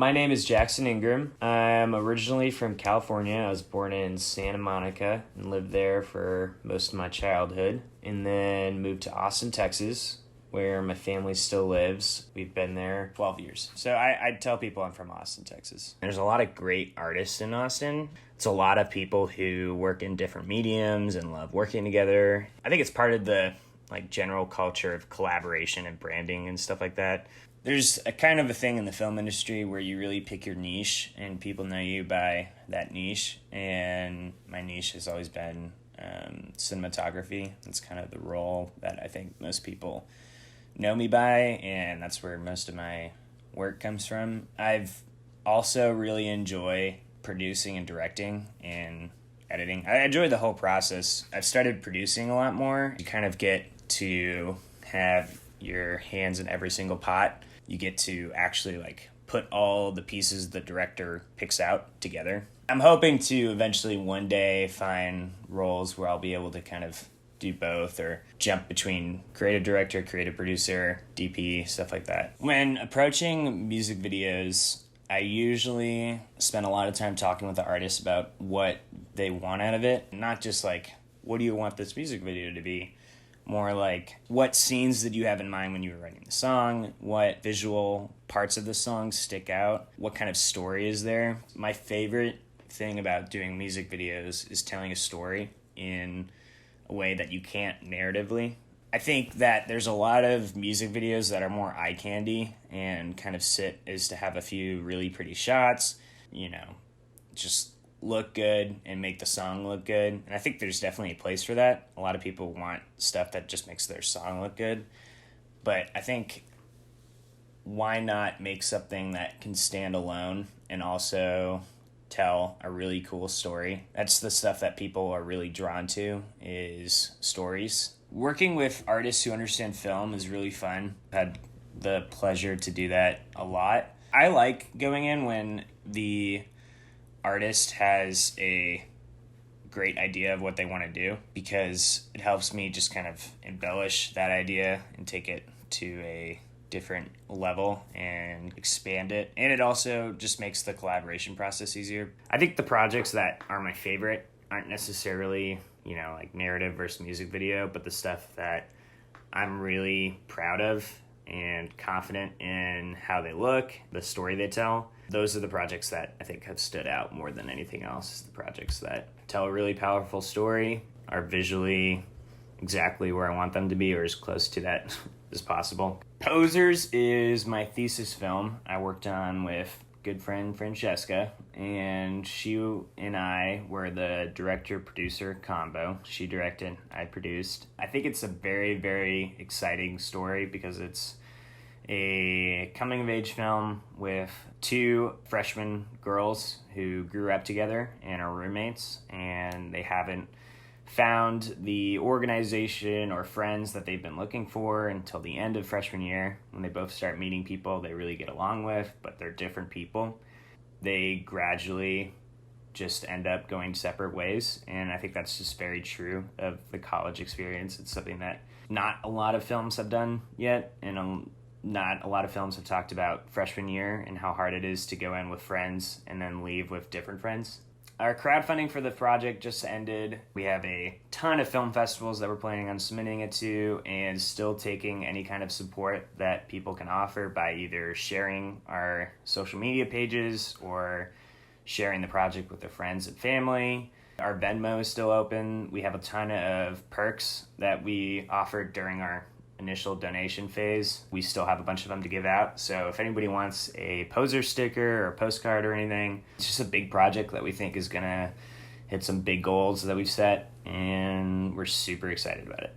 My name is Jackson Ingraham. I'm originally from California. I was born in Santa Monica and lived there for most of my childhood, and then moved to Austin, Texas, where my family still lives. We've been there 12 years. So I tell people I'm from Austin, Texas. There's a lot of great artists in Austin. It's a lot of people who work in different mediums and love working together. I think it's part of the general culture of collaboration and branding and stuff like that. There's a kind of a thing in the film industry where you really pick your niche and people know you by that niche. And my niche has always been cinematography. That's kind of the role that I think most people know me by, and that's where most of my work comes from. I've also really enjoy producing and directing and editing. I enjoy the whole process. I've started producing a lot more. You kind of get to have your hands in every single pot. You get to actually put all the pieces the director picks out together. I'm hoping to eventually one day find roles where I'll be able to kind of do both or jump between creative director, creative producer, DP, stuff like that. When approaching music videos, I usually spend a lot of time talking with the artist about what they want out of it. Not just what do you want this music video to be? More what scenes did you have in mind when you were writing the song? What visual parts of the song stick out? What kind of story is there? My favorite thing about doing music videos is telling a story in a way that you can't narratively. I think that there's a lot of music videos that are more eye candy and kind of sit as to have a few really pretty shots, just look good and make the song look good. And I think there's definitely a place for that. A lot of people want stuff that just makes their song look good. But I think why not make something that can stand alone and also tell a really cool story? That's the stuff that people are really drawn to, is stories. Working with artists who understand film is really fun. I've had the pleasure to do that a lot. I like going in when the artist has a great idea of what they want to do, because it helps me just kind of embellish that idea and take it to a different level and expand it. And it also just makes the collaboration process easier. I think the projects that are my favorite aren't necessarily, narrative versus music video, but the stuff that I'm really proud of and confident in how they look, the story they tell. Those are the projects that I think have stood out more than anything else. The projects that tell a really powerful story, are visually exactly where I want them to be or as close to that as possible. Posers is my thesis film I worked on with good friend Francesca, and she and I were the director-producer combo. She directed, I produced. I think it's a very, very exciting story because it's a coming-of-age film with two freshman girls who grew up together and are roommates, and they haven't found the organization or friends that they've been looking for until the end of freshman year, when they both start meeting people they really get along with, but they're different people. They gradually just end up going separate ways, and I think that's just very true of the college experience. It's something that not a lot of films have done yet, and not a lot of films have talked about freshman year and how hard it is to go in with friends and then leave with different friends. Our crowdfunding for the project just ended. We have a ton of film festivals that we're planning on submitting it to, and still taking any kind of support that people can offer by either sharing our social media pages or sharing the project with their friends and family. Our Venmo is still open. We have a ton of perks that we offered during our initial donation phase. We still have a bunch of them to give out. So if anybody wants a poser sticker or a postcard or anything, it's just a big project that we think is going to hit some big goals that we've set, and we're super excited about it.